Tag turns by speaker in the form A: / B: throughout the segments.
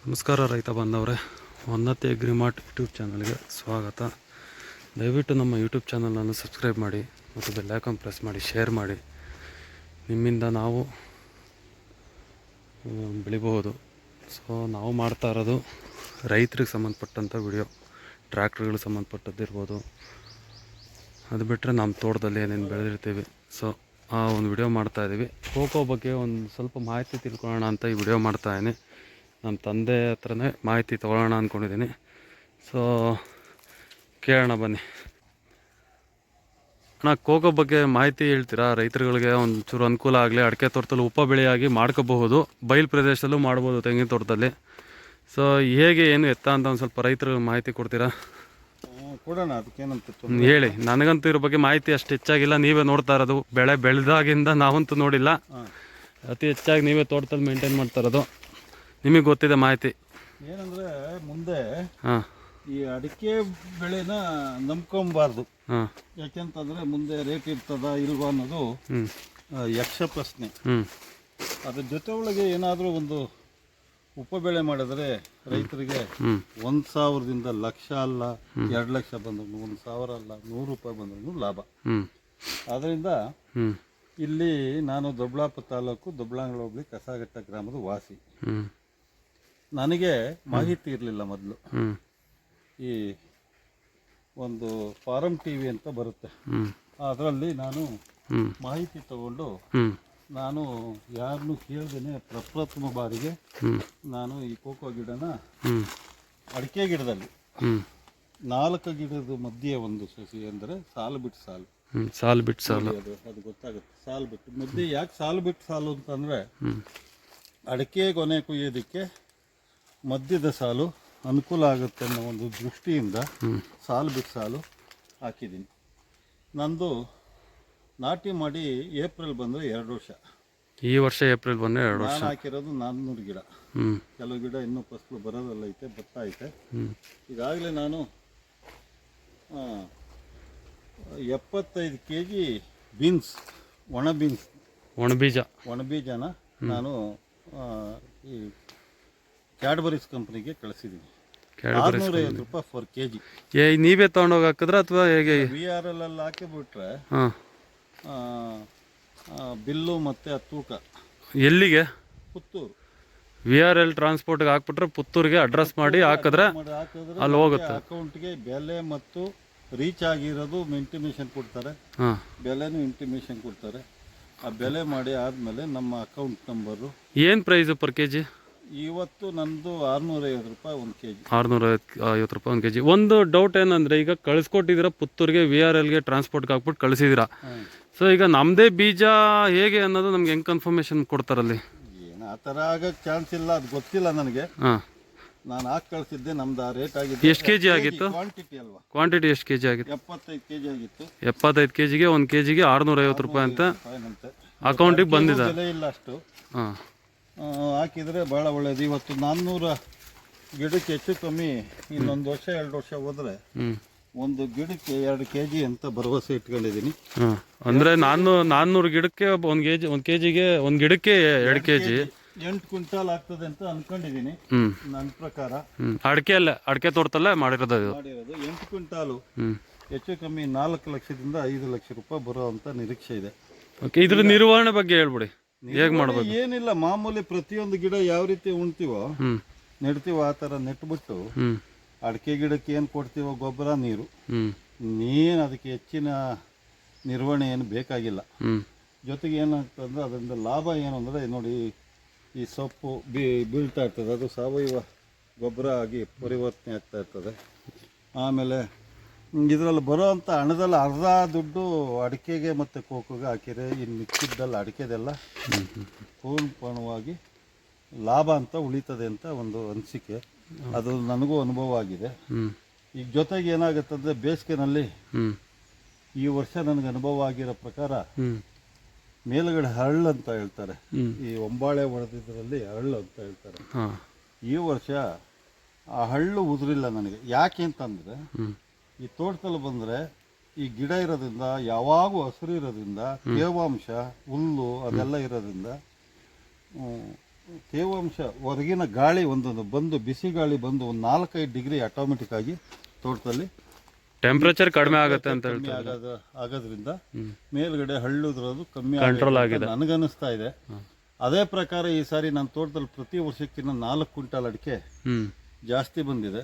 A: ನಮಸ್ಕಾರ ರೈತ ಬಾಂಧವರೇ, ಉನ್ನತಿ ಅಗ್ರಿಮಾರ್ಟ್ ಯೂಟ್ಯೂಬ್ ಚಾನಲ್ಗೆ ಸ್ವಾಗತ. ದಯವಿಟ್ಟು ನಮ್ಮ ಯೂಟ್ಯೂಬ್ ಚಾನಲನ್ನು ಸಬ್ಸ್ಕ್ರೈಬ್ ಮಾಡಿ ಮತ್ತು ಬೆಲ್ ಐಕಾನ್ ಪ್ರೆಸ್ ಮಾಡಿ, ಶೇರ್ ಮಾಡಿ. ನಿಮ್ಮಿಂದ ನಾವು ಬೆಳಿಬಹುದು. ಸೊ ನಾವು ಮಾಡ್ತಾ ಇರೋದು ರೈತರಿಗೆ ಸಂಬಂಧಪಟ್ಟಂಥ ವಿಡಿಯೋ, ಟ್ರ್ಯಾಕ್ಟರ್ಗಳಿಗೆ ಸಂಬಂಧಪಟ್ಟದ್ದಿರ್ಬೋದು. ಅದು ಬಿಟ್ಟರೆ ನಮ್ಮ ತೋಟದಲ್ಲಿ ಏನೇನು ಬೆಳೆದಿರ್ತೀವಿ, ಸೊ ಆ ಒಂದು ವಿಡಿಯೋ ಮಾಡ್ತಾಯಿದ್ದೀವಿ. ಕೋಕೋ ಬಗ್ಗೆ ಒಂದು ಸ್ವಲ್ಪ ಮಾಹಿತಿ ತಿಳ್ಕೊಳ್ಳೋಣ ಅಂತ ಈ ವಿಡಿಯೋ ಮಾಡ್ತಾಯಿದ್ದೀನಿ. ನಮ್ಮ ತಂದೆ ಹತ್ರನೇ ಮಾಹಿತಿ ತೊಗೊಳ್ಳೋಣ ಅಂದ್ಕೊಂಡಿದ್ದೀನಿ. ಸೊ ಕೇಳೋಣ ಬನ್ನಿ ಅಣ್ಣ. ಕೋಕೋ ಬಗ್ಗೆ ಮಾಹಿತಿ ಹೇಳ್ತೀರಾ? ರೈತರುಗಳಿಗೆ ಒಂಚೂರು ಅನುಕೂಲ ಆಗಲಿ. ಅಡಿಕೆ ತೋಟದಲ್ಲಿ ಉಪ ಬೆಳೆಯಾಗಿ ಮಾಡ್ಕೋಬಹುದು, ಬಯಲು ಪ್ರದೇಶದಲ್ಲೂ ಮಾಡ್ಬೋದು, ತೆಂಗಿನ ತೋಟದಲ್ಲಿ. ಸೊ ಹೇಗೆ ಏನು ಎತ್ತ ಅಂತ ಒಂದು ಸ್ವಲ್ಪ ರೈತರಿಗೆ ಮಾಹಿತಿ ಕೊಡ್ತೀರಾ?
B: ಕೊಡೋಣ, ಅದಕ್ಕೇನಂತ
A: ಹೇಳಿ. ನನಗಂತೂ ಇದ್ರ ಬಗ್ಗೆ ಮಾಹಿತಿ ಅಷ್ಟು ಹೆಚ್ಚಾಗಿಲ್ಲ. ನೀವೇ ನೋಡ್ತಾ ಇರೋದು, ಬೆಳೆ ಬೆಳೆದಾಗಿಂದ ನಾವಂತೂ ನೋಡಿಲ್ಲ. ಅತಿ ಹೆಚ್ಚಾಗಿ ನೀವೇ ತೋಟದಲ್ಲಿ ಮೇಂಟೈನ್ ಮಾಡ್ತಾ ಇರೋದು, ನಿಮಗೆ ಗೊತ್ತಿದೆ ಮಾಹಿತಿ.
B: ಏನಂದ್ರೆ ಮುಂದೆ ಈ ಅಡಿಕೆ ಬೆಳೆನ ನಂಬ್ಕೊಂಬಾರ್ದು. ಯಾಕೆಂತಂದ್ರೆ ಮುಂದೆ ರೇಟ್ ಇರ್ತದ ಇಲ್ವಾ ಅನ್ನೋದು ಯಕ್ಷ ಪ್ರಶ್ನೆ. ಅದ್ರ ಜೊತೆ ಒಳಗೆ ಏನಾದರೂ ಒಂದು ಉಪ ಬೆಳೆ ಮಾಡಿದ್ರೆ ರೈತರಿಗೆ 1,000ದಿಂದ ಲಕ್ಷ ಅಲ್ಲ, 2 ಲಕ್ಷ ಬಂದ್ರು, 1,000 ಅಲ್ಲ, 100 ರೂಪಾಯಿ ಬಂದ್ರು ಲಾಭ. ಆದ್ರಿಂದ ಇಲ್ಲಿ ನಾನು ದೊಡ್ಡಬಳ್ಳಾಪುರ ತಾಲೂಕು ದೊಡ್ಡಬಳ್ಳಾಂಗ್ಳ ಹೋಬಳಿ ಕಸಘಟ್ಟ ಗ್ರಾಮದ ವಾಸಿ. ನನಗೆ ಮಾಹಿತಿ ಇರಲಿಲ್ಲ ಮೊದಲು. ಈ ಒಂದು ಫಾರಂ ಟಿವಿ ಅಂತ ಬರುತ್ತೆ, ಅದರಲ್ಲಿ ನಾನು ಮಾಹಿತಿ ತಗೊಂಡು ನಾನು ಯಾರನ್ನು ಕೇಳ್ದೇನೆ ಪ್ರಪ್ರಥಮ ಬಾರಿಗೆ ನಾನು ಈ ಕೋಕೋ ಗಿಡನ ಅಡಿಕೆ ಗಿಡದಲ್ಲಿ 4 ಗಿಡದ ಮಧ್ಯೆ ಒಂದು ಸಸಿ, ಅಂದರೆ ಸಾಲು ಬಿಟ್ಟು ಸಾಲು ಅದು ಗೊತ್ತಾಗುತ್ತೆ. ಸಾಲು ಬಿಟ್ಟು ಮಧ್ಯೆ ಯಾಕೆ ಸಾಲು ಬಿಟ್ಟು ಸಾಲು ಅಂತಂದ್ರೆ ಅಡಿಕೆ ಗೊನೆ ಕುಯ್ಯೋದಕ್ಕೆ ಮಧ್ಯದ ಸಾಲು ಅನುಕೂಲ ಆಗುತ್ತೆ ಅನ್ನೋ ಒಂದು ದೃಷ್ಟಿಯಿಂದ ಸಾಲು ಬಿಟ್ಟು ಸಾಲು ಹಾಕಿದ್ದೀನಿ. ನಂದು ನಾಟಿ ಮಾಡಿ ಏಪ್ರಿಲ್ ಬಂದರೆ 2 ವರ್ಷ.
A: ಈ ವರ್ಷ ಏಪ್ರಿಲ್ ಬಂದರೆ 2 ವರ್ಷ.
B: ನಾನು ಹಾಕಿರೋದು 400 ಗಿಡ. ಕೆಲವು ಗಿಡ ಇನ್ನೂ ಫಸಲು ಬರೋದಲ್ಲ ಐತೆ, ಭತ್ತ ಐತೆ. ಈಗಾಗಲೇ ನಾನು 75 kg ಬೀನ್ಸ್, ಒಣ ಬೀಜನ ನಾನು ಈ ಕ್ಯಾಡ್ಬರೀಸ್ ಕಂಪ್ನಿಗೆ ಕಳಿಸಿದ್ದೀನಿ. 650 ರೂಪಾಯಿ ಫರ್ kg.
A: ನೀವೇ ತೊಗೊಂಡೋಗಿ ಹಾಕಿದ್ರೆ ಅಥವಾ ಹೇಗೆ?
B: VRL ಅಲ್ಲಿ ಹಾಕಿಬಿಟ್ರೆ ಬಿಲ್ಲು ಮತ್ತು ತೂಕ
A: ಎಲ್ಲಿಗೆ?
B: ಪುತ್ತೂರು.
A: VRL ಟ್ರಾನ್ಸ್ಪೋರ್ಟ್ಗೆ ಹಾಕ್ಬಿಟ್ರೆ ಪುತ್ತೂರಿಗೆ ಅಡ್ರೆಸ್ ಮಾಡಿ ಹಾಕಿದ್ರೆ ಅಲ್ಲಿ ಹೋಗುತ್ತೆ.
B: ಅಕೌಂಟ್ಗೆ ಬೆಲೆ ಮತ್ತು ರೀಚ್ ಆಗಿರೋದು ಇಂಟಿಮೇಷನ್ ಕೊಡ್ತಾರೆ, ಬೆಲೆನೂ ಇಂಟಿಮೇಷನ್ ಕೊಡ್ತಾರೆ. ಆ ಬೆಲೆ ಮಾಡಿ ಆದಮೇಲೆ ನಮ್ಮ ಅಕೌಂಟ್ ನಂಬರು.
A: ಏನು ಪ್ರೈಸು ಪರ್ kg?
B: ಇವತ್ತು ನಂದು 650 ರೂಪಾಯಿ 1 kg.
A: 650 ರೂಪಾಯಿ 1 kg. ಒಂದು ಡೌಟ್ ಏನಂದರೆ, ಈಗ ಕಳಿಸ್ಕೊಟ್ಟಿದ್ದೀರಾ ಪುತ್ತೂರಿಗೆ, VRLಗೆ ಟ್ರಾನ್ಸ್ಪೋರ್ಟ್ಗೆ ಹಾಕ್ಬಿಟ್ಟು ಕಳಿಸಿದ್ದೀರಾ. ಸೊ ಈಗ ನಮ್ಮದೇ ಬೀಜ ಹೇಗೆ ಅನ್ನೋದು ನಮ್ಗೆ ಹೆಂಗೆ ಕನ್ಫರ್ಮೇಷನ್ ಕೊಡ್ತಾರಲ್ಲಿ?
B: ಏನು ಆ ಥರ ಆಗೋಕ್ಕೆ ಚಾನ್ಸ್ ಇಲ್ಲ, ಅದು ಗೊತ್ತಿಲ್ಲ ನನಗೆ. ನಾನು ಹಾಕಿ ಕಳಿಸಿದ್ದೆ, ನಮ್ದು ಆ ರೇಟ್ ಆಗಿತ್ತು.
A: ಎಷ್ಟು kg ಆಗಿತ್ತು?
B: ಕ್ವಾಂಟಿಟಿ ಅಲ್ವಾ?
A: ಕ್ವಾಂಟಿಟಿ ಎಷ್ಟು kg ಆಗಿತ್ತು?
B: 75 kg ಆಗಿತ್ತು.
A: 75 kgಗೆ 1 kgಗೆ 650 ರೂಪಾಯಿ ಅಂತ ಅಕೌಂಟಿಗೆ ಬಂದಿದೆ.
B: ಬೆಲೆ ಇಲ್ಲ ಅಷ್ಟು. ಹಾಕಿದರೆ ಭಾಳ ಒಳ್ಳೇದು. ಇವತ್ತು 400 ಗಿಡಕ್ಕೆ ಹೆಚ್ಚು ಕಮ್ಮಿ ಇನ್ನೊಂದು ವರ್ಷ 2 ವರ್ಷ ಹೋದರೆ ಒಂದು ಗಿಡಕ್ಕೆ 2 kg ಅಂತ ಭರವಸೆ ಇಟ್ಕೊಂಡಿದ್ದೀನಿ.
A: ಅಂದರೆ 400 ಗಿಡಕ್ಕೆ 1 kgಗೆ 1 ಗಿಡಕ್ಕೆ 2 kg
B: 8 ಕ್ವಿಂಟಾಲ್ ಆಗ್ತದೆ ಅಂತ ಅನ್ಕೊಂಡಿದ್ದೀನಿ. ನನ್ನ ಪ್ರಕಾರ
A: ಅಡಿಕೆ ತೋಟದಲ್ಲೇ ಮಾಡಿರೋದು
B: 8 ಕ್ವಿಂಟಾಲು ಹೆಚ್ಚು ಕಮ್ಮಿ 4 ಲಕ್ಷದಿಂದ 5 ಲಕ್ಷ ರೂಪಾಯಿ ಬರುವಂತ ನಿರೀಕ್ಷೆ ಇದೆ.
A: ಓಕೆ, ಇದ್ರ ನಿರ್ವಹಣೆ ಬಗ್ಗೆ ಹೇಳ್ಬಿಡಿ, ಹೇಗೆ ಮಾಡಬೇಕು?
B: ಏನಿಲ್ಲ, ಮಾಮೂಲಿ ಪ್ರತಿಯೊಂದು ಗಿಡ ಯಾವ ರೀತಿ ಉಣ್ತೀವೋ ನೆಡ್ತೀವೋ ಆ ಥರ ನೆಟ್ಬಿಟ್ಟು ಅಡಿಕೆ ಗಿಡಕ್ಕೆ ಏನು ಕೊಡ್ತೀವೋ ಗೊಬ್ಬರ, ನೀರು, ಅದಕ್ಕೆ ಹೆಚ್ಚಿನ ನಿರ್ವಹಣೆ ಏನು ಬೇಕಾಗಿಲ್ಲ. ಜೊತೆಗೆ ಏನಾಗ್ತದಂದ್ರೆ ಅದರಿಂದ ಲಾಭ ಏನು ಅಂದರೆ, ನೋಡಿ ಈ ಸೊಪ್ಪು ಬೀಳ್ತಾ ಇರ್ತದೆ, ಅದು ಸಾವಯವ ಗೊಬ್ಬರ ಆಗಿ ಪರಿವರ್ತನೆ ಆಗ್ತಾ ಇರ್ತದೆ. ಆಮೇಲೆ ಇದರಲ್ಲಿ ಬರೋವಂಥ ಹಣದಲ್ಲಿ ಅರ್ಧ ದುಡ್ಡು ಅಡಿಕೆಗೆ ಮತ್ತು ಕೋಕೋಗೆ ಹಾಕಿದ್ರೆ ಇನ್ನು ಮಿಕ್ಕಿದ್ದಲ್ಲ ಅಡಿಕೆದೆಲ್ಲ ಪೂರ್ಣವಾಗಿ ಲಾಭ ಅಂತ ಉಳಿತದೆ ಅಂತ ಒಂದು ಅನಿಸಿಕೆ. ಅದು ನನಗೂ ಅನುಭವ ಆಗಿದೆ. ಈಗ ಜೊತೆಗೆ ಏನಾಗುತ್ತಂದರೆ, ಬೇಸಿಗೆನಲ್ಲಿ ಈ ವರ್ಷ ನನಗೆ ಅನುಭವ ಆಗಿರೋ ಪ್ರಕಾರ ಮೇಲುಗಡೆ ಹಳ್ಳು ಅಂತ ಹೇಳ್ತಾರೆ, ಈ ಒಂಬಾಳೆ ಹೊಡೆದಿದ್ರಲ್ಲಿ ಹಳ್ಳು ಅಂತ ಹೇಳ್ತಾರೆ. ಈ ವರ್ಷ ಆ ಹಳ್ಳು ಉದುರಿಲ್ಲ ನನಗೆ. ಯಾಕೆ ಅಂತಂದರೆ, ಈ ತೋಟದಲ್ಲಿ ಬಂದರೆ ಈ ಗಿಡ ಇರೋದ್ರಿಂದ, ಯಾವಾಗೂ ಹಸಿರು ಇರೋದ್ರಿಂದ, ತೇವಾಂಶ, ಹುಲ್ಲು ಅದೆಲ್ಲ ಇರೋದ್ರಿಂದ ತೇವಾಂಶ ಹೊರಗಿನ ಗಾಳಿ ಒಂದೊಂದು ಬಂದು ಬಿಸಿ ಗಾಳಿ ಬಂದು ಒಂದು 4-5 ಡಿಗ್ರಿ ಆಟೋಮೆಟಿಕ್ ಆಗಿ ತೋಟದಲ್ಲಿ
A: ಟೆಂಪ್ರೇಚರ್ ಕಡಿಮೆ ಆಗುತ್ತೆ ಅಂತ
B: ಕಮ್ಮಿ ಆಗೋದ್ರಿಂದ ಮೇಲ್ಗಡೆ ಹಳ್ಳುದ್ರದು ಕಮ್ಮಿ
A: ಕಂಟ್ರೋಲ್ ಆಗಿದೆ
B: ನನಗನ್ನಿಸ್ತಾ ಇದೆ. ಅದೇ ಪ್ರಕಾರ ಈ ಸಾರಿ ನನ್ನ ತೋಟದಲ್ಲಿ ಪ್ರತಿ ವರ್ಷಕ್ಕಿಂತ 4 ಕ್ವಿಂಟಾಲ್ ಅಡಿಕೆ ಜಾಸ್ತಿ ಬಂದಿದೆ.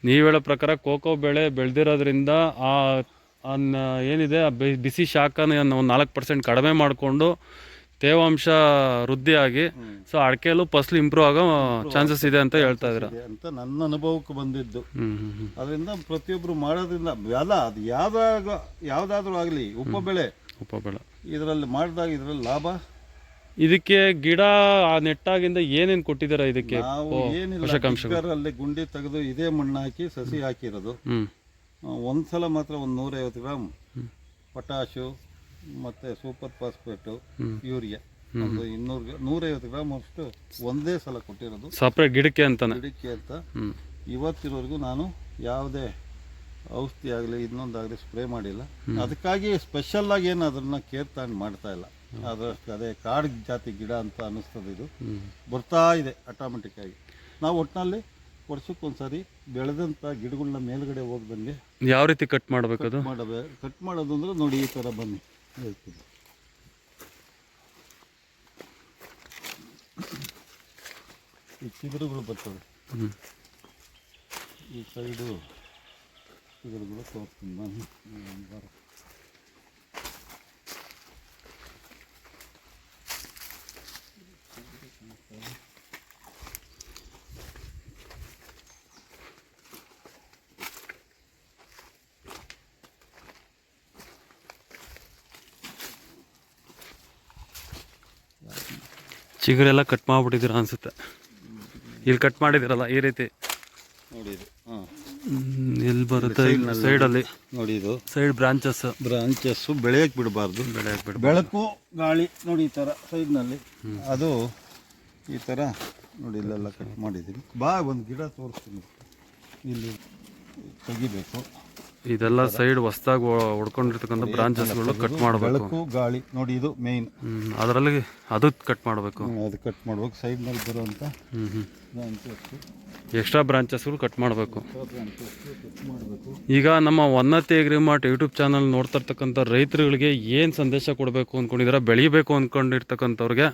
A: ನೀವು ಹೇಳೋ ಪ್ರಕಾರ ಕೋಕೋ ಬೆಳೆ ಬೆಳೆದಿರೋದ್ರಿಂದ ಏನಿದೆ ಬಿಸಿ ಶಾಖನ ಒಂದು 4% ಕಡಿಮೆ ಮಾಡಿಕೊಂಡು ತೇವಾಂಶ ವೃದ್ಧಿಯಾಗಿ ಸೊ ಅಡಿಕೆಯಲ್ಲೂ ಫಸಲು ಇಂಪ್ರೂವ್ ಆಗೋ ಚಾನ್ಸಸ್ ಇದೆ ಅಂತ ಹೇಳ್ತಾ ಇದ್ದೀರಾ
B: ಅಂತ ನನ್ನ ಅನುಭವಕ್ಕೆ ಬಂದಿದ್ದು. ಅದರಿಂದ ಪ್ರತಿಯೊಬ್ಬರು ಮಾಡೋದ್ರಿಂದ ಅದು ಯಾವುದಾದ್ರೂ ಆಗಲಿ ಉಪ ಬೆಳೆ ಇದರಲ್ಲಿ ಮಾಡಿದಾಗ ಇದರಲ್ಲಿ ಲಾಭ.
A: ಇದಕ್ಕೆ ಗಿಡ ನೆಟ್ಟಾಗಿಂದ ಏನೇನು ಕೊಟ್ಟಿದ್ದೀರಾ ಇದಕ್ಕೆ?
B: ನಾವು ಏನಿಲ್ಲ, ಅಲ್ಲಿ ಗುಂಡಿ ತೆಗೆದು ಇದೇ ಮಣ್ಣು ಹಾಕಿ ಸಸಿ ಹಾಕಿರೋದು. ಒಂದ್ಸಲ ಮಾತ್ರ ಒಂದು 150 ಗ್ರಾಮ್ ಪೊಟ್ಯಾಶು ಮತ್ತು ಸೂಪರ್ ಫಾಸ್ಫೇಟು ಯೂರಿಯಾ ಒಂದು 150 ಗ್ರಾಮ್ ಅಷ್ಟು ಒಂದೇ ಸಲ ಕೊಟ್ಟಿರೋದು
A: ಸಪ್ರೇಟ್ ಗಿಡಕ್ಕೆ ಅಂತ.
B: ಇವತ್ತಿರೋರ್ಗು ನಾನು ಯಾವುದೇ ಔಷಧಿ ಆಗಲಿ ಇನ್ನೊಂದಾಗಲಿ ಸ್ಪ್ರೇ ಮಾಡಿಲ್ಲ. ಅದಕ್ಕಾಗಿ ಸ್ಪೆಷಲ್ ಆಗಿ ಏನು ಅದನ್ನ ಕೇರ್ ತಗೊಂಡು ಮಾಡ್ತಾ ಇಲ್ಲ. ಅದಷ್ಟು ಅದೇ ಕಾಡು ಜಾತಿ ಗಿಡ ಅಂತ ಅನ್ನಿಸ್ತದೆ. ಇದು ಬರ್ತಾ ಇದೆ ಆಟೋಮೆಟಿಕ್ ಆಗಿ. ನಾವು ಒಟ್ಟಿನಲ್ಲಿ ವರ್ಷಕ್ಕೊಂದ್ಸರಿ ಬೆಳೆದಂಥ ಗಿಡಗಳನ್ನ ಮೇಲ್ಗಡೆ ಹೋಗ್ದಂಗೆ
A: ಯಾವ ರೀತಿ ಕಟ್ ಮಾಡಬೇಕು? ಅದು
B: ಕಟ್ ಮಾಡೋದು ಅಂದ್ರೆ ನೋಡಿ ಈ ಥರ ಬನ್ನಿ ಹೇಳ್ತೀನಿ. ಈ ಚಿಗುರುಗಳು ಬರ್ತವೆ, ಈ ಸೈಡು ಚಿಗುರುಗಳು ತೋರಿಸ್ತೀನಿ ನಾನು.
A: ಚಿಗುರೆಲ್ಲ ಕಟ್ ಮಾಡಿಬಿಟ್ಟಿದ್ದೀರ ಅನ್ಸುತ್ತೆ. ಇಲ್ಲಿ ಕಟ್ ಮಾಡಿದಿರಲ್ಲ ಈ ರೀತಿ
B: ನೋಡಿ. ಇದು
A: ಎಲ್ಲಿ ಬರುತ್ತೆ? ಸೈಡಲ್ಲಿ
B: ನೋಡಿ, ಇದು
A: ಸೈಡ್ ಬ್ರಾಂಚಸ್
B: ಬೆಳೆಯಕ್ಕೆ ಬಿಡಬಾರ್ದು. ಬೆಳಕು ಗಾಳಿ ನೋಡಿ ಈ ಥರ ಸೈಡ್ನಲ್ಲಿ ಅದು ಈ ಥರ ನೋಡಿ ಇಲ್ಲೆಲ್ಲ ಕಟ್ ಮಾಡಿದ್ದೀನಿ. ಒಂದು ಗಿಡ ತೋರಿಸ್ತೀನಿ, ಇಲ್ಲಿ ತೆಗಿಬೇಕು.
A: ಇದೆಲ್ಲ ಸೈಡ್ ಹೊಸದಾಗಿ ಹೊಡ್ಕೊಂಡಿರ್ತಕ್ಕಂಥ ಬ್ರಾಂಚಸ್ಗಳು ಕಟ್ ಮಾಡಬೇಕು.
B: ಬೆಳಕು ಗಾಳಿ ನೋಡಿ, ಇದು ಮೇಯ್ನ್.
A: ಅದರಲ್ಲಿ ಅದು ಕಟ್ ಮಾಡಬೇಕು.
B: ಅದು ಕಟ್ ಮಾಡ್ಬೇಕು. ಸೈಡ್ನಲ್ಲಿ ಬರುವಂಥ
A: ಎಕ್ಸ್ಟ್ರಾ ಬ್ರಾಂಚಸ್ಗಳು ಕಟ್ ಮಾಡಬೇಕು. ಈಗ ನಮ್ಮ ಉನ್ನತಿ ಅಗ್ರಿಮಾರ್ಟ್ ಯೂಟ್ಯೂಬ್ ಚಾನಲ್ ನೋಡ್ತಾ ಇರ್ತಕ್ಕಂಥ ರೈತರುಗಳಿಗೆ ಏನು ಸಂದೇಶ ಕೊಡಬೇಕು ಅಂದ್ಕೊಂಡಿದ್ದೀರಾ? ಬೆಳಿಬೇಕು ಅಂದ್ಕೊಂಡಿರ್ತಕ್ಕಂಥವ್ರಿಗೆ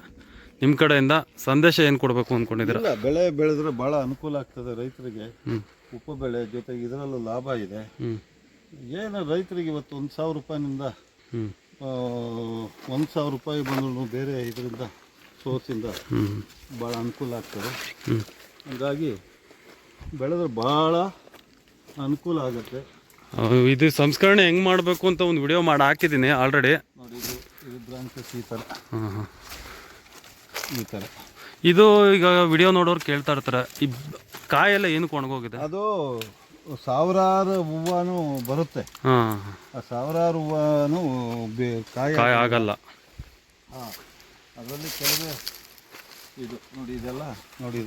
A: ನಿಮ್ಮ ಕಡೆಯಿಂದ ಸಂದೇಶ ಏನು ಕೊಡಬೇಕು ಅಂದ್ಕೊಂಡಿದ್ದೀರಾ?
B: ಬೆಳೆ ಬೆಳೆದ್ರೆ ಭಾಳ ಅನುಕೂಲ ಆಗ್ತದೆ ರೈತರಿಗೆ. ಉಪ ಬೆಳೆ ಜೊತೆಗೆ ಇದರಲ್ಲೂ ಲಾಭ ಇದೆ. ಏನು ರೈತರಿಗೆ ಇವತ್ತು 1,000 ರೂಪಾಯಿನಿಂದ 1,000 ರೂಪಾಯಿ ಬಂದರೂ ಬೇರೆ ಇದರಿಂದ ಸೋರ್ಸಿಂದ ಭಾಳ ಅನುಕೂಲ ಆಗ್ತದೆ. ಹಾಗಾಗಿ ಬೆಳೆದ್ರೆ ಭಾಳ ಅನುಕೂಲ ಆಗುತ್ತೆ.
A: ಇದು ಸಂಸ್ಕರಣೆ ಹೆಂಗೆ ಮಾಡಬೇಕು ಅಂತ ಒಂದು ವಿಡಿಯೋ ಮಾಡಿ ಹಾಕಿದ್ದೀನಿ ಆಲ್ರೆಡಿ.
B: ನೋಡಿ, ಇದು ಬ್ರಾಂಚಸ್ ಈ ಥರ ಈ ಥರ.
A: ಇದು ಈಗ ವಿಡಿಯೋ ನೋಡೋರು ಕೇಳ್ತಾ ಇರ್ತಾರೆ, ಈ ಕಾಯೆಲ್ಲ ಏನಕ್ಕೆ ಒಣಗೋಗಿದೆ?
B: ಅದು ಸಾವಿರಾರು ಹೂವಾನು ಬರುತ್ತೆ. ಆ ಸಾವಿರಾರು ಹೂವಾನು ಕಾಯಿ
A: ಆಗಲ್ಲ.
B: ಅದರಲ್ಲಿ ಕೆಲವೇ ಇದು ನೋಡಿ, ಇದೆಲ್ಲ ನೋಡಿ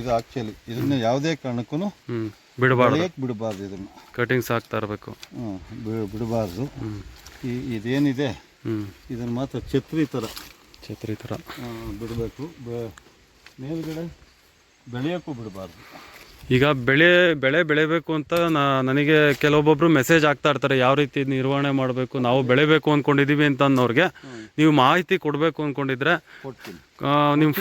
B: ಇದು ಆಕ್ಚುಲಿ ಇದನ್ನ ಯಾವುದೇ ಕಾರಣಕ್ಕೂ ಬಿಡಬಾರ್ದು. ಇದನ್ನ
A: ಕಟಿಂಗ್ಸ್ ಆಗ್ತಾ ಇರಬೇಕು.
B: ಬಿಡಬಾರ್ದು. ಇದೇನಿದೆ ಇದನ್ನು ಮಾತ್ರ ಛತ್ರಿ ಥರ ಬಿಡಬೇಕು. ಮೇಲ್ಗಡೆ ಬೆಳೆಯೋಕ್ಕೂ ಬಿಡಬಾರ್ದು.
A: ಈಗ ಬೆಳೆ ಬೆಳಿಬೇಕು ಅಂತ ನನಗೆ ಕೆಲವೊಬ್ಬೊಬ್ರು ಮೆಸೇಜ್ ಆಗ್ತಾ ಇರ್ತಾರೆ, ಯಾವ ರೀತಿ ನಿರ್ವಹಣೆ ಮಾಡಬೇಕು, ನಾವು ಬೆಳಿಬೇಕು ಅಂದ್ಕೊಂಡಿದ್ದೀವಿ ಅಂತ ಅನ್ನೋರಿಗೆ ನೀವು ಮಾಹಿತಿ ಕೊಡಬೇಕು ಅಂದ್ಕೊಂಡಿದ್ರೆ ನಿಮ್ಮ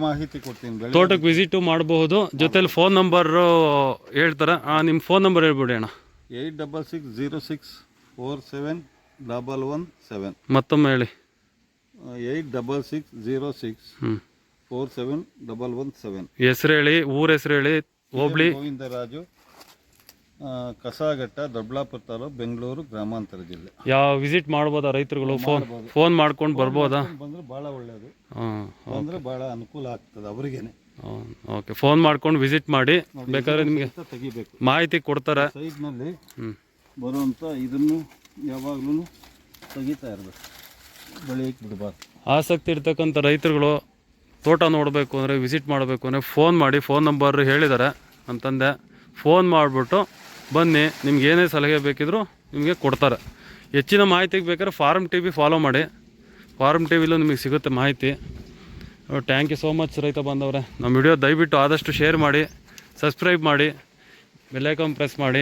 B: ಮಾಹಿತಿ ಕೊಡ್ತೀನಿ.
A: ತೋಟಕ್ಕೆ ವಿಸಿಟು ಮಾಡಬಹುದು. ಜೊತೆಲಿ ಫೋನ್ ನಂಬರ್ ಹೇಳ್ತಾರೆ. ನಿಮ್ಮ ಫೋನ್ ನಂಬರ್ ಹೇಳ್ಬಿಡಿ ಅಣ್ಣ.
B: 8660647117.
A: ಮತ್ತೊಮ್ಮೆ ಹೇಳಿ.
B: 8660647117.
A: ಹೆಸರು ಹೇಳಿ, ಊರ ಹೆಸರು ಹೇಳಿ. ಹೋಬಳಿ
B: ಗೋವಿಂದರಾಜು, ಕಸಾಘಟ್ಟ, ದೊಡ್ಡಬಳ್ಳಾಪುರ ತಾಲೂಕು, ಬೆಂಗಳೂರು ಗ್ರಾಮಾಂತರ ಜಿಲ್ಲೆ.
A: ಯಾವ ವಿಸಿಟ್ ಮಾಡ್ಬೋದಾ ರೈತರುಗಳು? ಫೋನ್ ಮಾಡ್ಕೊಂಡು ಬರ್ಬೋದಾ?
B: ಬಂದ್ರೆ ಭಾಳ ಒಳ್ಳೆಯದು. ಅಂದರೆ ಭಾಳ ಅನುಕೂಲ ಆಗ್ತದೆ ಅವರಿಗೇನೆ.
A: ಓಕೆ, ಫೋನ್ ಮಾಡ್ಕೊಂಡು ವಿಸಿಟ್ ಮಾಡಿ. ಬೇಕಾದ್ರೆ ನಿಮಗೆ
B: ತೆಗಿಬೇಕು,
A: ಮಾಹಿತಿ ಕೊಡ್ತಾರೆ.
B: ಸೈಡ್ನಲ್ಲಿ ಬರುವಂಥ ಇದನ್ನು ಯಾವಾಗಲೂ ತೆಗಿತಾ ಇರಬೇಕು, ಬೆಳೆಯಕ್ಕೆ ಬಿಡಬಾರ್ದು.
A: ಆಸಕ್ತಿ ಇರ್ತಕ್ಕಂಥ ರೈತರುಗಳು ತೋಟ ನೋಡಬೇಕು ಅಂದರೆ, ವಿಸಿಟ್ ಮಾಡಬೇಕು ಅಂದರೆ ಫೋನ್ ಮಾಡಿ. ಫೋನ್ ನಂಬರ್ ಹೇಳಿದ್ದಾರೆ ಅಂತಂದೆ. ಫೋನ್ ಮಾಡಿಬಿಟ್ಟು ಬನ್ನಿ, ನಿಮ್ಗೆ ಏನೇ ಸಲಹೆ ಬೇಕಿದ್ರೂ ನಿಮಗೆ ಕೊಡ್ತಾರೆ. ಹೆಚ್ಚಿನ ಮಾಹಿತಿಗೆ ಬೇಕಾದ್ರೆ ಫಾರ್ಮ್ TV ಫಾಲೋ ಮಾಡಿ. ಫಾರ್ಮ್ TVಲೂ ನಿಮಗೆ ಸಿಗುತ್ತೆ ಮಾಹಿತಿ. ಥ್ಯಾಂಕ್ ಯು ಸೋ ಮಚ್ ರೈತ ಬಾಂಧವರೇ. ನಮ್ಮ ವಿಡಿಯೋ ದಯವಿಟ್ಟು ಆದಷ್ಟು ಶೇರ್ ಮಾಡಿ, ಸಬ್ಸ್ಕ್ರೈಬ್ ಮಾಡಿ, ಬೆಲ್ಲೈಕಾನ್ ಪ್ರೆಸ್ ಮಾಡಿ,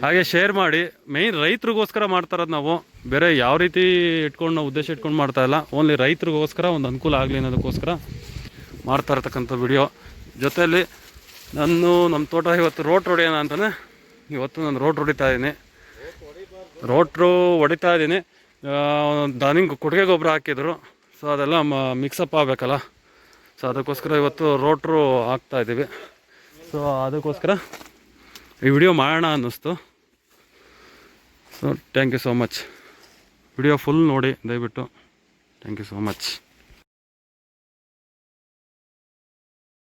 A: ಹಾಗೆ ಶೇರ್ ಮಾಡಿ. ಮೇಯ್ನ್ ರೈತರಿಗೋಸ್ಕರ ಮಾಡ್ತಾ ಇರೋದು ನಾವು. ಬೇರೆ ಯಾವ ರೀತಿ ಇಟ್ಕೊಂಡು ನಾವು ಉದ್ದೇಶ ಇಟ್ಕೊಂಡು ಮಾಡ್ತಾ ಇಲ್ಲ, ಓನ್ಲಿ ರೈತರಿಗೋಸ್ಕರ ಒಂದು ಅನುಕೂಲ ಆಗಲಿ ಅನ್ನೋದಕ್ಕೋಸ್ಕರ ಮಾಡ್ತಾ ಇರ್ತಕ್ಕಂಥ ವಿಡಿಯೋ. ಜೊತೆಯಲ್ಲಿ ನಮ್ಮ ತೋಟ ಇವತ್ತು ರೋಟ್ ಹೊಡೆಯೋಣ ಅಂತಲೇ ಇವತ್ತು ನಾನು ರೋಟ್ ಹೊಡಿತಾ ಇದ್ದೀನಿ. ಹೊಡಿತಾ ಇದ್ದೀನಿ. ದಾನಿಂಗ್ ಕೊಟ್ಟಿಗೆ ಗೊಬ್ಬರ ಹಾಕಿದ್ರು, ಸೊ ಅದೆಲ್ಲ ಮಿಕ್ಸಪ್ ಆಗಬೇಕಲ್ಲ, ಸೊ ಅದಕ್ಕೋಸ್ಕರ ಇವತ್ತು ರೋಟ್ರು ಹಾಕ್ತಾ ಇದ್ದೀವಿ. ಸೊ ಅದಕ್ಕೋಸ್ಕರ ಈ ವಿಡಿಯೋ ಮಾಡೋಣ ಅನ್ನಿಸ್ತು. So thank you so much. Video full ನೋಡಿ ದಯವಿಟ್ಟು. Thank you so much.